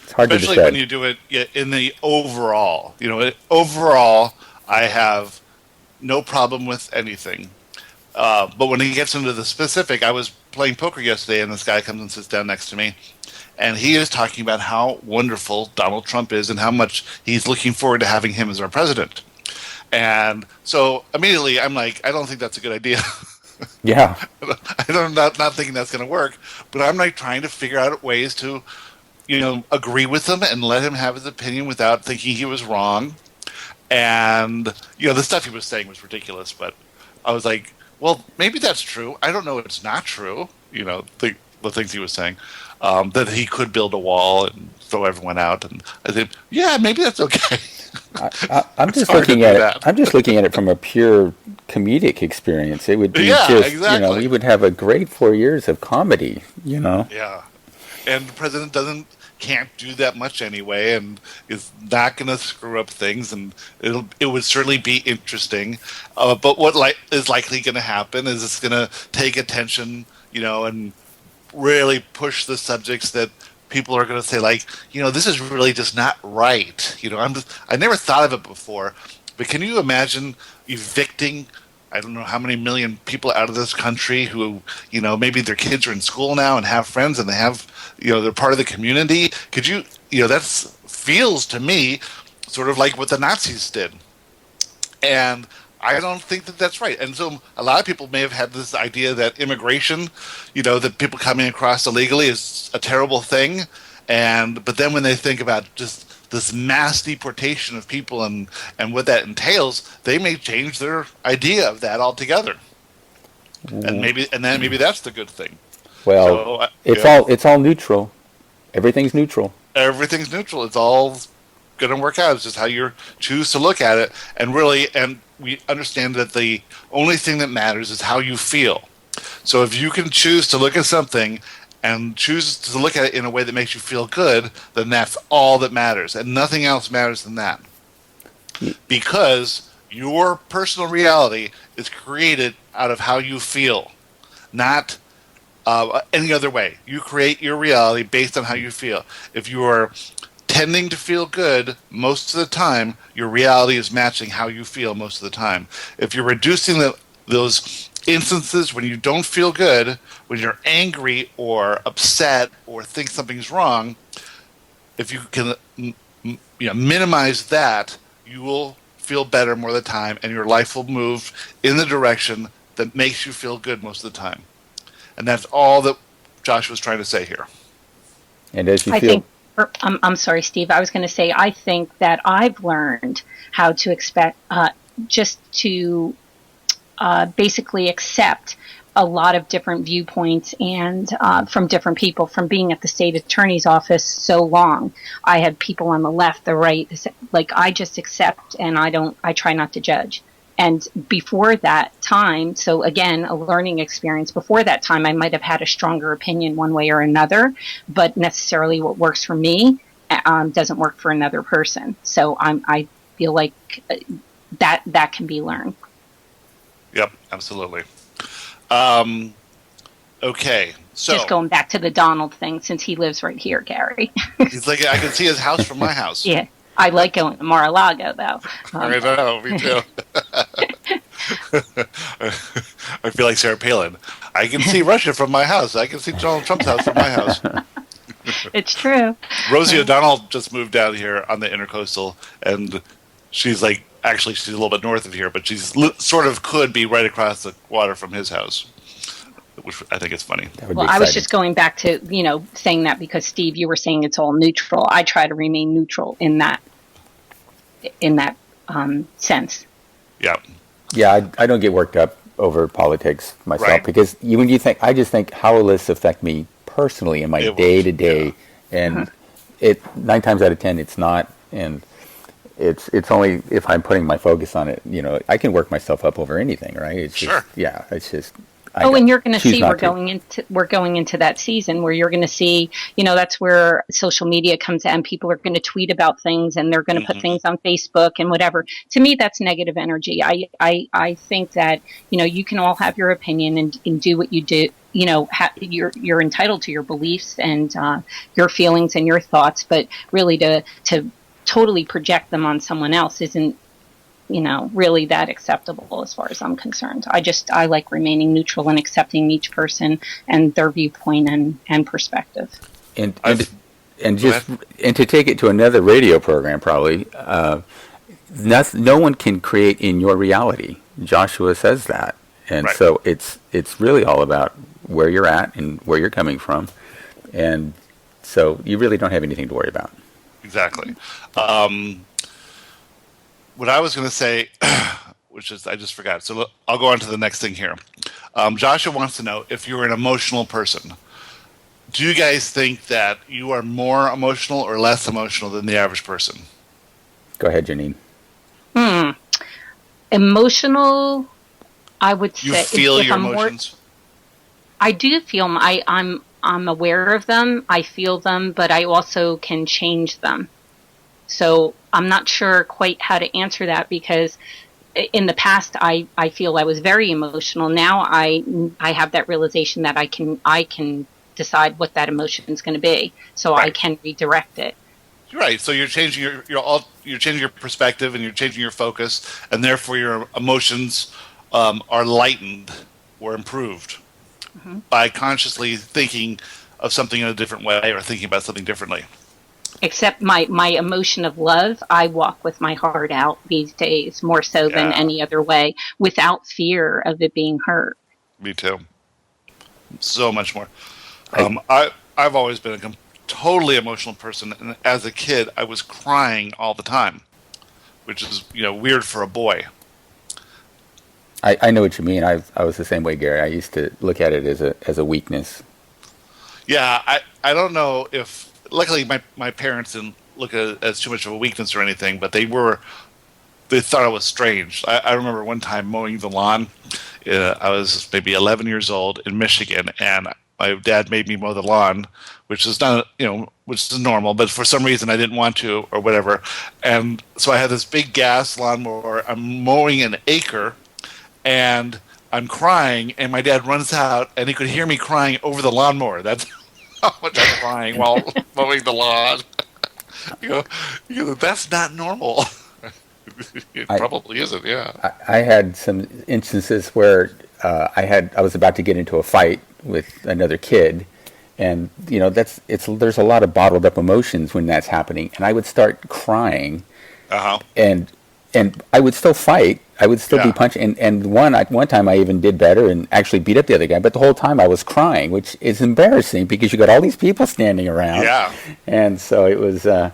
It's hard to
especially
describe.
when you do it in the overall. Overall, I have no problem with anything. But when he gets into the specific, I was playing poker yesterday, and this guy comes and sits down next to me, and he is talking about how wonderful Donald Trump is and how much he's looking forward to having him as our president. And so immediately I'm like, I don't think that's a good idea.
Yeah.
I'm not thinking that's going to work, but I'm like trying to figure out ways to, agree with him and let him have his opinion without thinking he was wrong. And, the stuff he was saying was ridiculous, but I was like, well, maybe that's true. I don't know it's not true, the things he was saying, that he could build a wall and throw everyone out. And I think, yeah, maybe that's okay.
I'm just looking at it. I'm just looking at it from a pure comedic experience. It would be
exactly.
we would have a great 4 years of comedy,
Yeah. And the president can't do that much anyway, and is not going to screw up things, and it would certainly be interesting. But what is likely going to happen is it's going to take attention, and really push the subjects that people are going to say, like, this is really just not right. I never thought of it before, but can you imagine evicting, I don't know how many million people out of this country who, maybe their kids are in school now and have friends and they have, they're part of the community. Could you, that feels to me sort of like what the Nazis did. And I don't think that that's right. And so a lot of people may have had this idea that immigration, that people coming across illegally is a terrible thing. But then when they think about just this mass deportation of people and what that entails, they may change their idea of that altogether. And then maybe that's the good thing.
Well, it's all neutral. Everything's neutral.
Everything's neutral. It's all going to work out. It's just how you choose to look at it. And we understand that the only thing that matters is how you feel. So if you can choose to look at something and choose to look at it in a way that makes you feel good, then that's all that matters. And nothing else matters than that. Because your personal reality is created out of how you feel, not any other way. You create your reality based on how you feel. If you are tending to feel good most of the time, your reality is matching how you feel most of the time. If you're reducing those instances when you don't feel good, when you're angry or upset or think something's wrong, if you can minimize that, you will feel better more of the time, and your life will move in the direction that makes you feel good most of the time. And that's all that Josh was trying to say here.
And as you feel...
I'm sorry, Steve. I was going to say, I think that I've learned how to expect, just to basically accept a lot of different viewpoints and from different people. From being at the state attorney's office so long, I had people on the left, the right, like I just accept, and I try not to judge. And before that time, so again, a learning experience, before that time, I might have had a stronger opinion one way or another, but necessarily what works for me doesn't work for another person. So I feel like that can be learned.
Yep, absolutely. Okay, so
just going back to the Donald thing, since he lives right here, Gary.
He's like, I can see his house from my house.
Yeah, I like going to Mar-a-Lago, though.
I know, me too. I feel like Sarah Palin. I can see Russia from my house. I can see Donald Trump's house from my house.
It's true.
Rosie O'Donnell just moved down here on the Intercoastal, and she's like, actually, she's a little bit north of here, but she's sort of could be right across the water from his house, which I think is funny.
Well, I was just going back to, saying that because Steve, you were saying it's all neutral. I try to remain neutral in that sense.
Yeah.
Yeah, I don't get worked up over politics myself because when you think, I just think, how will this affect me personally in my day to day? And it 9 times out of 10, it's not. And it's only if I'm putting my focus on it, I can work myself up over anything, right? It's just, it's just.
And you're going to see we're going into that season where you're going to see, that's where social media comes in. People are going to tweet about things and they're going to put things on Facebook and whatever. To me, that's negative energy. I think that, you can all have your opinion and do what you do. You're entitled to your beliefs and your feelings and your thoughts, but really to totally project them on someone else isn't, really that acceptable as far as I'm concerned. I like remaining neutral and accepting each person and their viewpoint and perspective.
And to take it to another radio program, probably, no one can create in your reality. Joshua says that. And so it's really all about where you're at and where you're coming from. And so you really don't have anything to worry about.
Exactly. What I was going to say, which is I just forgot. So I'll go on to the next thing here. Joshua wants to know if you're an emotional person. Do you guys think that you are more emotional or less emotional than the average person?
Go ahead, Janine.
Emotional, I would say.
You feel your emotions?
I do feel them. I'm aware of them. I feel them, but I also can change them. So I'm not sure quite how to answer that because in the past I feel I was very emotional. Now I have that realization that I can decide what that emotion is going to be, so I can redirect it.
Right. So you're changing you're changing your perspective and you're changing your focus, and therefore your emotions are lightened or improved by consciously thinking of something in a different way or thinking about something differently.
Except my emotion of love, I walk with my heart out these days more so than any other way, without fear of it being hurt.
Me too. So much more. I've always been a totally emotional person, and as a kid, I was crying all the time, which is weird for a boy.
I know what you mean. I was the same way, Gary. I used to look at it as a weakness.
Yeah, I don't know if. Luckily, my parents didn't look at it as too much of a weakness or anything, but they thought it was strange. I remember one time mowing the lawn. I was maybe 11 years old in Michigan, and my dad made me mow the lawn, which is not, which is normal, but for some reason I didn't want to or whatever. And so I had this big gas lawnmower. I'm mowing an acre, and I'm crying, and my dad runs out, and he could hear me crying over the lawnmower. That's how much I'm crying while mowing the lawn. You go, that's not normal. It probably isn't, yeah.
I had some instances where I was about to get into a fight with another kid, and there's a lot of bottled up emotions when that's happening, and I would start crying, and I would still fight. I would still be punching, and one time I even did better and actually beat up the other guy. But the whole time I was crying, which is embarrassing because you got all these people standing around.
Yeah.
And so it was. I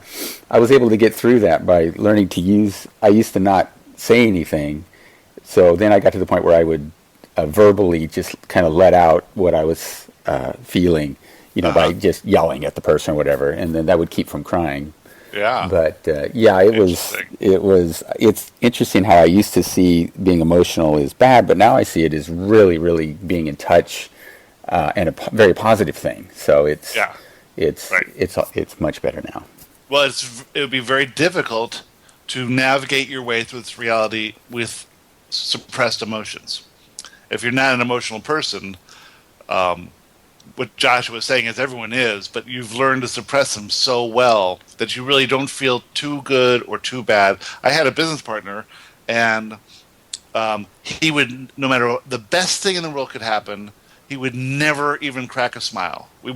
was able to get through that by learning to use. I used to not say anything, so then I got to the point where I would verbally just kind of let out what I was feeling, by just yelling at the person or whatever, and then that would keep from crying.
Yeah.
But it's interesting how I used to see being emotional as bad, but now I see it as really, really being in touch and a very positive thing. So it's much better now.
Well, it would be very difficult to navigate your way through this reality with suppressed emotions. If you're not an emotional person, what Joshua was saying is everyone is, but you've learned to suppress them so well that you really don't feel too good or too bad. I had a business partner, and he would, no matter the best thing in the world could happen, he would never even crack a smile. We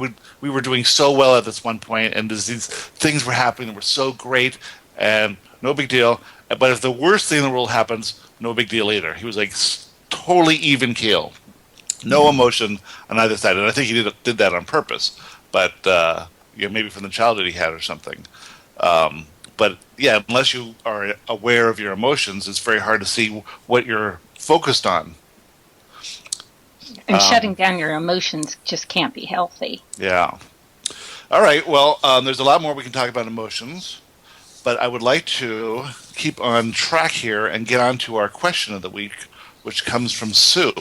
were doing so well at this one point, and these things were happening that were so great, and no big deal. But if the worst thing in the world happens, no big deal either. He was like totally even keel, no emotion on either side, and I think he did that on purpose. But maybe from the childhood he had or something. But yeah, unless you are aware of your emotions, it's very hard to see what you're focused on.
And shutting down your emotions just can't be healthy.
Yeah. All right. Well, there's a lot more we can talk about emotions, but I would like to keep on track here and get on to our question of the week, which comes from Sue.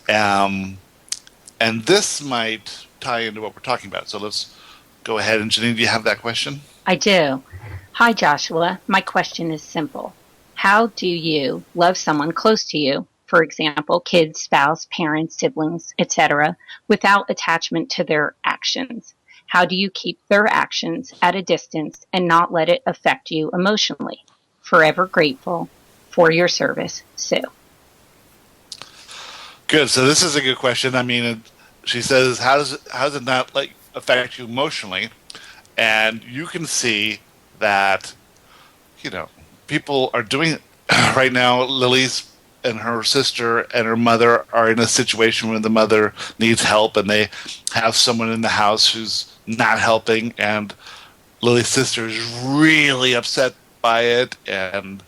And this might tie into what we're talking about. So let's go ahead. And Janine, do you have that question?
I do. Hi, Joshua. My question is simple. How do you love someone close to you, for example, kids, spouse, parents, siblings, etc., without attachment to their actions? How do you keep their actions at a distance and not let it affect you emotionally? Forever grateful for your service, Sue.
Good. So this is a good question. I mean, she says, how does it not affect you emotionally? And you can see that, people are doing it right now. Lily's and her sister and her mother are in a situation where the mother needs help, and they have someone in the house who's not helping, and Lily's sister is really upset by it, and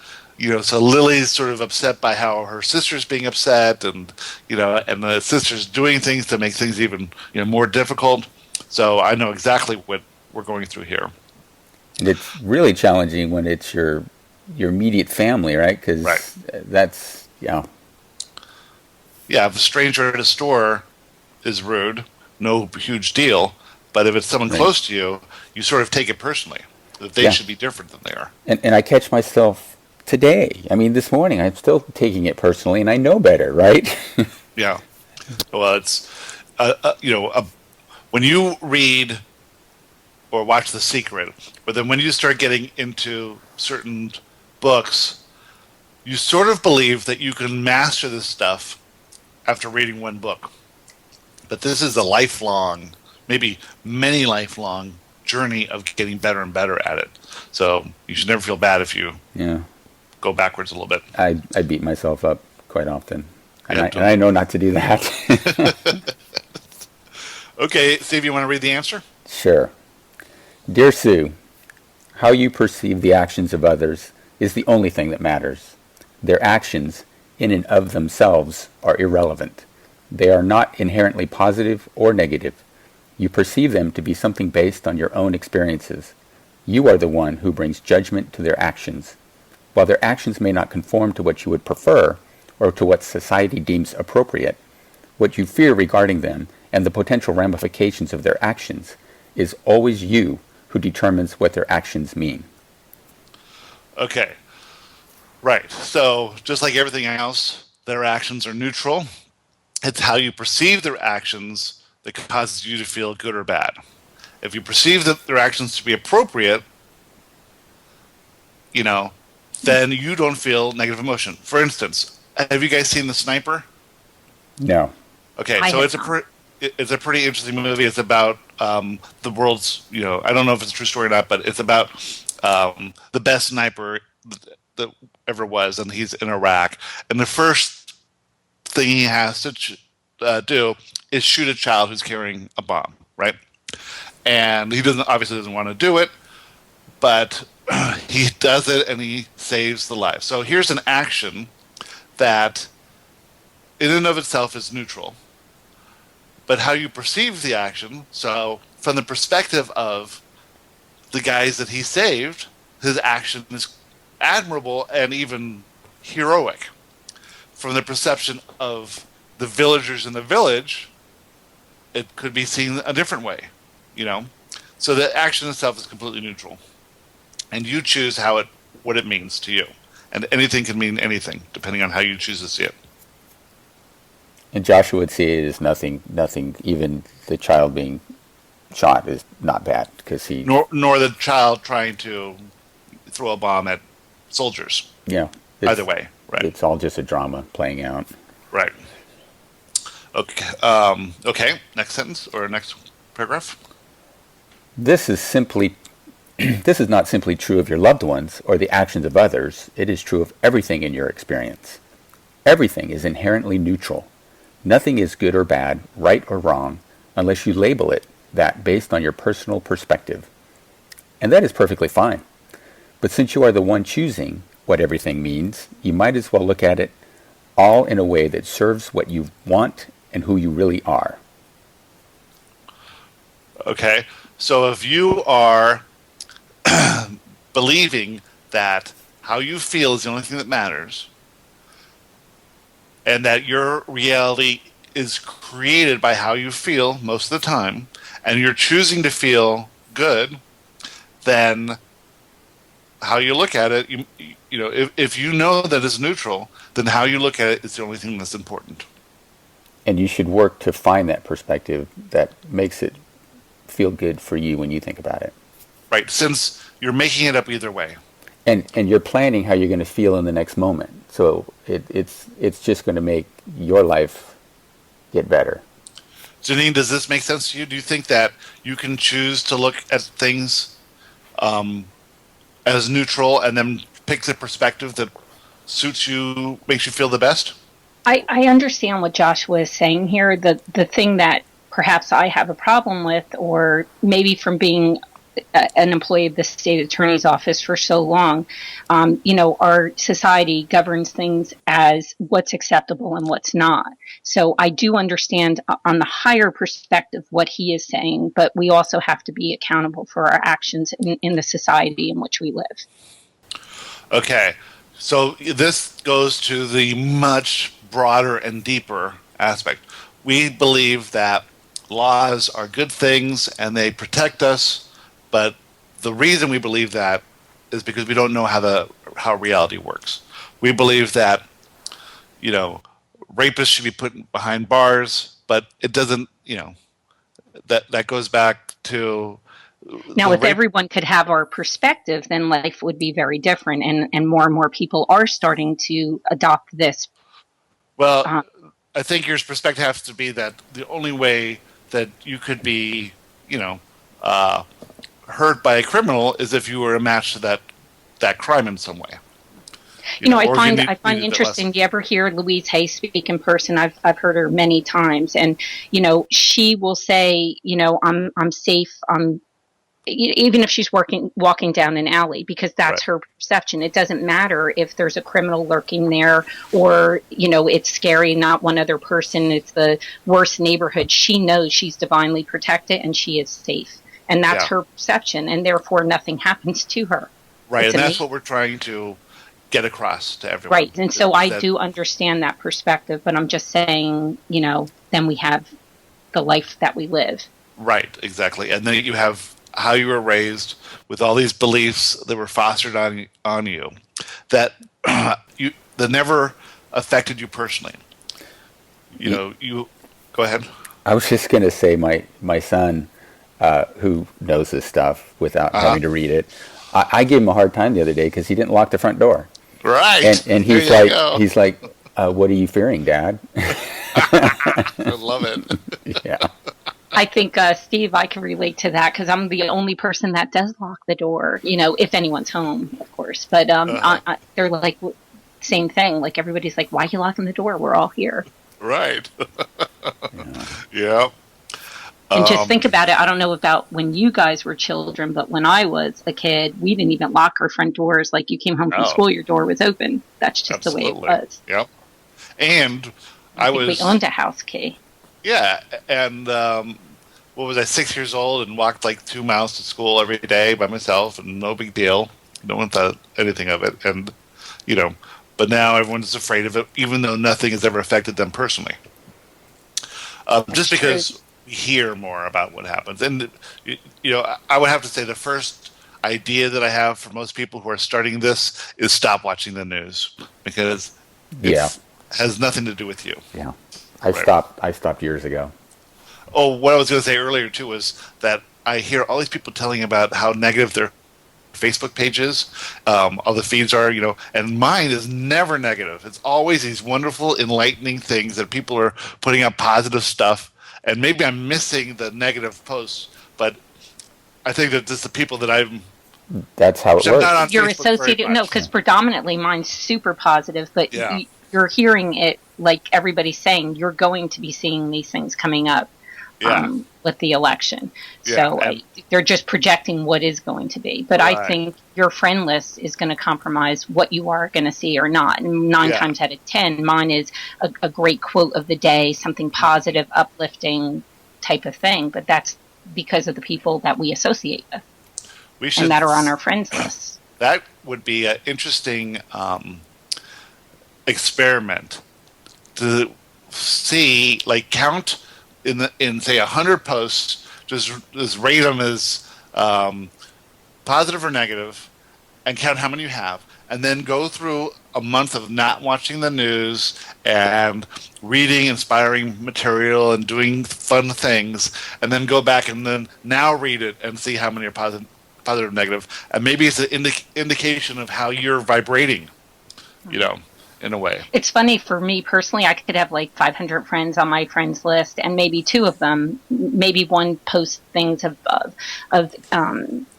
so Lily's sort of upset by how her sister's being upset, and and the sister's doing things to make things even more difficult. So I know exactly what we're going through here.
And it's really challenging when it's your immediate family, right? Because that's, yeah.
Yeah, if a stranger at a store is rude, no huge deal. But if it's someone close to you, you sort of take it personally, that they should be different than they are.
And I catch myself today. I mean, this morning, I'm still taking it personally, and I know better, right?
Yeah. Well, it's, when you read or watch The Secret, but then when you start getting into certain books, you sort of believe that you can master this stuff after reading one book. But this is a lifelong, maybe many lifelong journey of getting better and better at it. So you should never feel bad if you go backwards a little bit.
I beat myself up quite often. And I know not to do that.
Okay, Steve, you want to read the answer?
Sure. Dear Sue, how you perceive the actions of others is the only thing that matters. Their actions, in and of themselves, are irrelevant. They are not inherently positive or negative. You perceive them to be something based on your own experiences. You are the one who brings judgment to their actions. While their actions may not conform to what you would prefer or to what society deems appropriate, what you fear regarding them and the potential ramifications of their actions is always you who determines what their actions mean.
Okay. Right. So just like everything else, their actions are neutral. It's how you perceive their actions that causes you to feel good or bad. If you perceive that their actions to be appropriate, then you don't feel negative emotion. For instance, have you guys seen The Sniper?
No.
Okay, so it's a pretty interesting movie. It's about the world's, I don't know if it's a true story or not, but it's about the best sniper that ever was, and he's in Iraq. And the first thing he has to do is shoot a child who's carrying a bomb, right? And he obviously doesn't want to do it, but he does it, and he saves the life. So here's an action that, in and of itself, is neutral. But how you perceive the action, so from the perspective of the guys that he saved, his action is admirable and even heroic. From the perception of the villagers in the village, it could be seen a different way, So the action itself is completely neutral. And you choose what it means to you. And anything can mean anything, depending on how you choose to see it.
And Joshua would see it as nothing. Even the child being shot is not bad because he
nor the child trying to throw a bomb at soldiers.
Yeah.
Either way, right?
It's all just a drama playing out.
Right. Okay. Okay. Next sentence or next paragraph.
This is simply This is not simply true of your loved ones or the actions of others. It is true of everything in your experience. Everything is inherently neutral. Nothing is good or bad, right or wrong, unless you label it that based on your personal perspective. And that is perfectly fine. But since you are the one choosing what everything means, you might as well look at it all in a way that serves what you want and who you really are.
Okay, so if you are believing that how you feel is the only thing that matters, and that your reality is created by how you feel most of the time, and you're choosing to feel good, then how you look at it, you know, if you know that it's neutral, then how you look at it is the only thing that's important.
And you should work to find that perspective that makes it feel good for you when you think about it.
Right, since you're making it up either way.
And you're planning how you're going to feel in the next moment. So it's just going to make your life get better.
Janine, does this make sense to you? Do you think that you can choose to look at things as neutral and then pick the perspective that suits you, makes you feel the best?
I understand what Joshua is saying here. The thing that perhaps I have a problem with, or maybe from being an employee of the state attorney's office for so long, our society governs things as what's acceptable and what's not. So I do understand on the higher perspective what he is saying, but we also have to be accountable for our actions in the society in which we live.
Okay, so this goes to the much broader and deeper aspect. We believe that laws are good things and they protect us, but the reason we believe that is because we don't know how reality works. We believe that, rapists should be put behind bars, but it doesn't, that goes back to...
Now, if everyone could have our perspective, then life would be very different, and more people are starting to adopt this.
Well, I think your perspective has to be that the only way that you could be, hurt by a criminal is if you were a match to that crime in some way.
I find interesting. Do you ever hear Louise Hay speak in person? I've heard her many times, and she will say, I'm safe. Even if she's walking down an alley, because that's her perception. It doesn't matter if there's a criminal lurking there, or it's scary, not one other person, it's the worst neighborhood. She knows she's divinely protected and she is safe, and that's her perception, and therefore nothing happens to her.
Right, and that's what we're trying to get across to everyone.
Right, and so I do understand that perspective, but I'm just saying, then we have the life that we live.
Right, exactly, and then you have how you were raised with all these beliefs that were fostered on you that that never affected you personally. You go ahead.
I was just going to say my son, who knows this stuff without having to read it, I gave him a hard time the other day because he didn't lock the front door.
Right.
And he's like, what are you fearing, Dad?
I love it.
Yeah.
I think, Steve, I can relate to that because I'm the only person that does lock the door, if anyone's home, of course. But they're like, same thing. Like, everybody's like, why are you locking the door? We're all here.
Right. Yeah.
And just think about it. I don't know about when you guys were children, but when I was a kid, we didn't even lock our front doors. Like, you came home from school, your door was open. That's just the way it was.
Yep. And
we owned a house key.
Yeah, and what was I, 6 years old, and walked like 2 miles to school every day by myself, and no big deal. No one thought anything of it, and but now everyone's afraid of it, even though nothing has ever affected them personally. Just because we hear more about what happens, and I would have to say the first idea that I have for most people who are starting this is stop watching the news, because it has nothing to do with you.
Yeah. I stopped years ago.
Oh, what I was going to say earlier, too, was that I hear all these people telling about how negative their Facebook pages, all the feeds are, and mine is never negative. It's always these wonderful, enlightening things that people are putting up positive stuff. And maybe I'm missing the negative posts, but I think that just the people that I'm
That's how it
I'm not on
works.
You're
Facebook very
associated, no,
much.
because predominantly mine's super positive, but
Yeah.
you're hearing it like everybody's saying, you're going to be seeing these things coming up
Yeah.
with the election.
Yeah,
So
and-
they're just projecting what is going to be. But I
Right.
think your friend list is going to compromise what you are going to see or not. And nine
Yeah.
times out of 10, mine is a great quote of the day, something positive, uplifting type of thing. But that's because of the people that we associate with
We should,
and that are on our friends list.
that would be an interesting experiment to see, like, count in say 100 posts, just rate them as positive or negative, and count how many you have, and then go through a month of not watching the news and reading inspiring material and doing fun things, and then go back and then now read it and see how many are positive, negative, and maybe it's an indication of how you're vibrating, in a way.
It's funny for me personally, I could have like 500 friends on my friends list, and maybe two of them, maybe one posts things of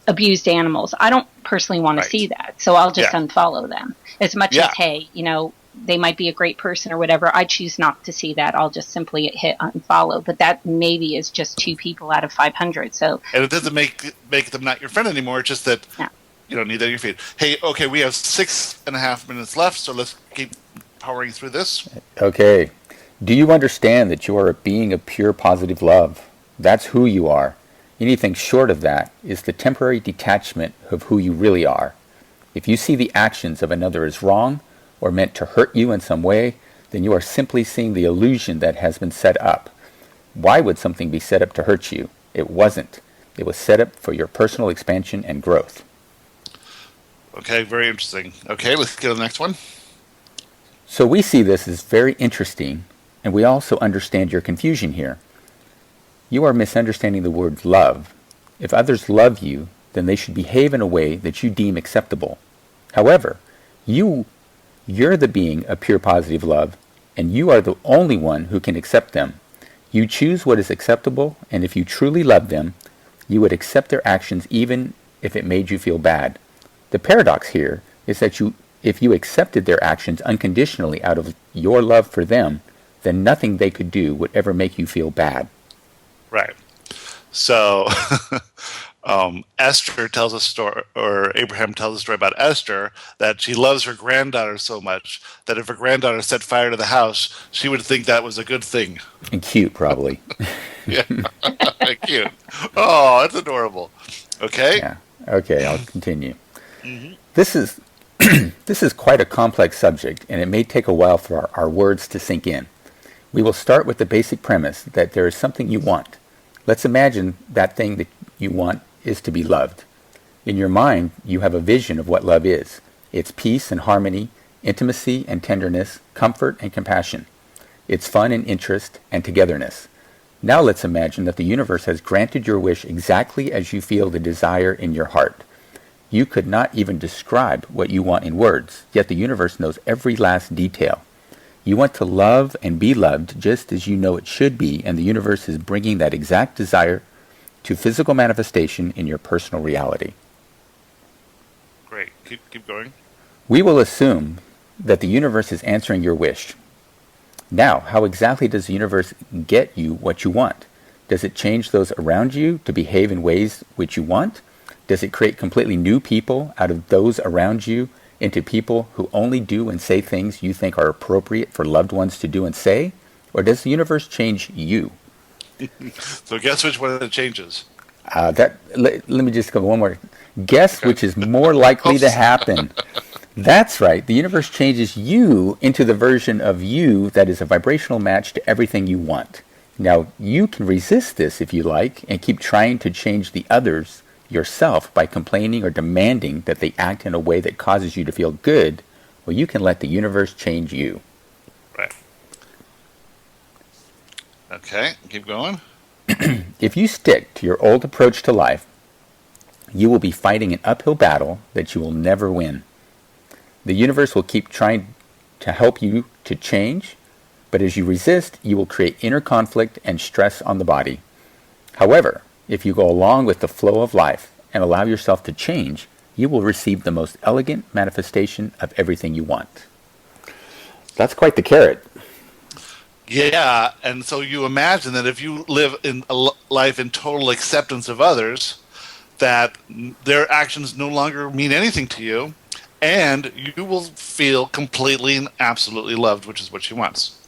abused animals. I don't personally want to see that, so I'll just unfollow them. As much as, hey, they might be a great person or whatever, I choose not to see that. I'll just simply hit unfollow. But that maybe is just 2 people out of 500. So,
and it doesn't make them not your friend anymore. It's just that you don't need that in your feed. Hey, okay, we have 6.5 minutes left, so let's keep powering through this.
Okay. Do you understand that you are a being of pure positive love? That's who you are. Anything short of that is the temporary detachment of who you really are. If you see the actions of another as wrong or meant to hurt you in some way, then you are simply seeing the illusion that has been set up. Why would something be set up to hurt you? It wasn't. It was set up for your personal expansion and growth.
Okay, very interesting. Okay, let's go to the next one.
So we see this as very interesting, and we also understand your confusion here. You are misunderstanding the word love. If others love you, then they should behave in a way that you deem acceptable. However, you're the being of pure positive love, and you are the only one who can accept them. You choose what is acceptable, and if you truly love them, you would accept their actions even if it made you feel bad. The paradox here is that if you accepted their actions unconditionally out of your love for them, then nothing they could do would ever make you feel bad.
Right. So Esther tells a story, or Abraham tells a story about Esther, that she loves her granddaughter so much that if her granddaughter set fire to the house, she would think that was a good thing.
And cute, probably.
Yeah. Cute. Oh, that's adorable. Okay.
Yeah. Okay, I'll continue. Mm-hmm. This is quite a complex subject, and it may take a while for our words to sink in. We will start with the basic premise that there is something you want. Let's imagine that thing that you want is to be loved. In your mind, you have a vision of what love is. It's peace and harmony, intimacy and tenderness, comfort and compassion. It's fun and interest and togetherness. Now let's imagine that the universe has granted your wish exactly as you feel the desire in your heart. You could not even describe what you want in words, yet the universe knows every last detail. You want to love and be loved just as you know it should be, and the universe is bringing that exact desire to physical manifestation in your personal reality.
Great. Keep going.
We will assume that the universe is answering your wish. Now, how exactly does the universe get you what you want? Does it change those around you to behave in ways which you want? Does it create completely new people out of those around you into people who only do and say things you think are appropriate for loved ones to do and say? Or does the universe change you?
So guess which one it changes.
Let me just go one more. Guess which is more likely to happen. That's right. The universe changes you into the version of you that is a vibrational match to everything you want. Now, you can resist this if you like and keep trying to change the others yourself by complaining or demanding that they act in a way that causes you to feel good, or you can let the universe change you.
Right. Okay, keep going.
If you stick to your old approach to life, you will be fighting an uphill battle that you will never win. The universe will keep trying to help you to change, but as you resist, you will create inner conflict and stress on the body. However, if you go along with the flow of life and allow yourself to change, you will receive the most elegant manifestation of everything you want. That's quite the carrot.
Yeah, and so you imagine that if you live in a life in total acceptance of others, that their actions no longer mean anything to you, and you will feel completely and absolutely loved, which is what she wants.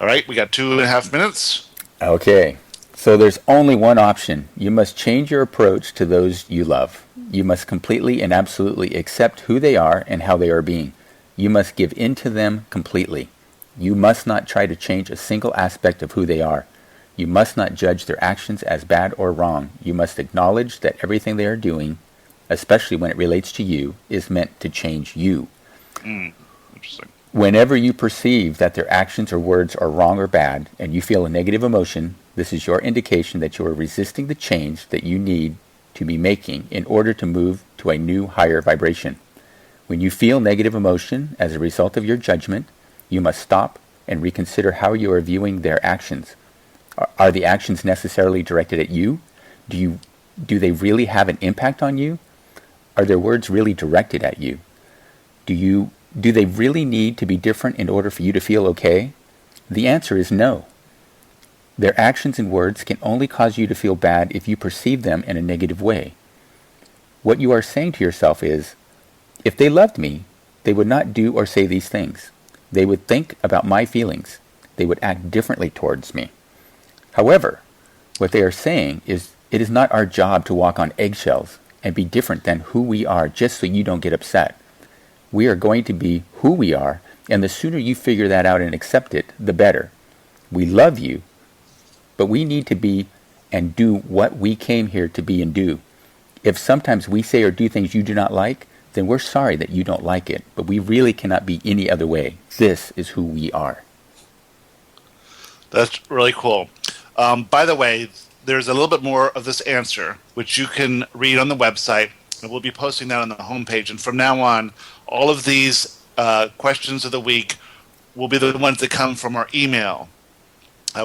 All right, we got 2.5 minutes.
Okay, so there's only one option. You must change your approach to those you love. You must completely and absolutely accept who they are and how they are being. You must give in to them completely. You must not try to change a single aspect of who they are. You must not judge their actions as bad or wrong. You must acknowledge that everything they are doing, especially when it relates to you, is meant to change you.
Interesting.
Whenever you perceive that their actions or words are wrong or bad, and you feel a negative emotion, this is your indication that you are resisting the change that you need to be making in order to move to a new, higher vibration. When you feel negative emotion as a result of your judgment, you must stop and reconsider how you are viewing their actions. Are the actions necessarily directed at you? Do they really have an impact on you? Are their words really directed at you? Do they really need to be different in order for you to feel okay? The answer is no. Their actions and words can only cause you to feel bad if you perceive them in a negative way. What you are saying to yourself is, if they loved me, they would not do or say these things. They would think about my feelings. They would act differently towards me. However, what they are saying is, it is not our job to walk on eggshells and be different than who we are just so you don't get upset. We are going to be who we are, and the sooner you figure that out and accept it, the better. We love you, but we need to be and do what we came here to be and do. If sometimes we say or do things you do not like, then we're sorry that you don't like it, but we really cannot be any other way. This is who we are.
That's really cool. By the way, there's a little bit more of this answer, which you can read on the website, and we'll be posting that on the homepage. And from now on, all of these questions of the week will be the ones that come from our email.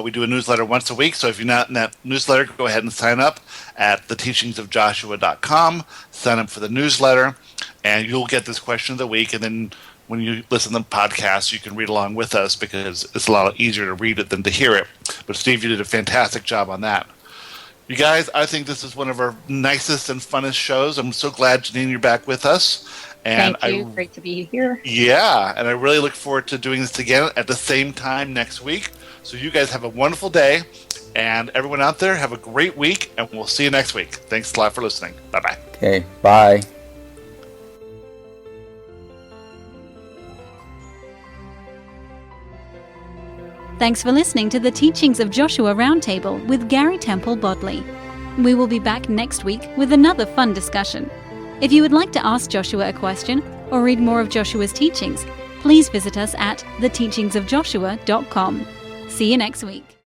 We do a newsletter once a week, so if you're not in that newsletter, go ahead and sign up at theteachingsofjoshua.com. Sign up for the newsletter, and you'll get this question of the week. And then when you listen to the podcast, you can read along with us because it's a lot easier to read it than to hear it. But Steve, you did a fantastic job on that. You guys, I think this is one of our nicest and funnest shows. I'm so glad, Janine, you're back with us. And
Thank you. Great to be here.
Yeah, and I really look forward to doing this again at the same time next week. So you guys have a wonderful day, and everyone out there, have a great week, and we'll see you next week. Thanks a lot for listening. Bye-bye.
Okay, bye.
Thanks for listening to the Teachings of Joshua Roundtable with Gary Temple Bodley. We will be back next week with another fun discussion. If you would like to ask Joshua a question or read more of Joshua's teachings, please visit us at theteachingsofjoshua.com. See you next week.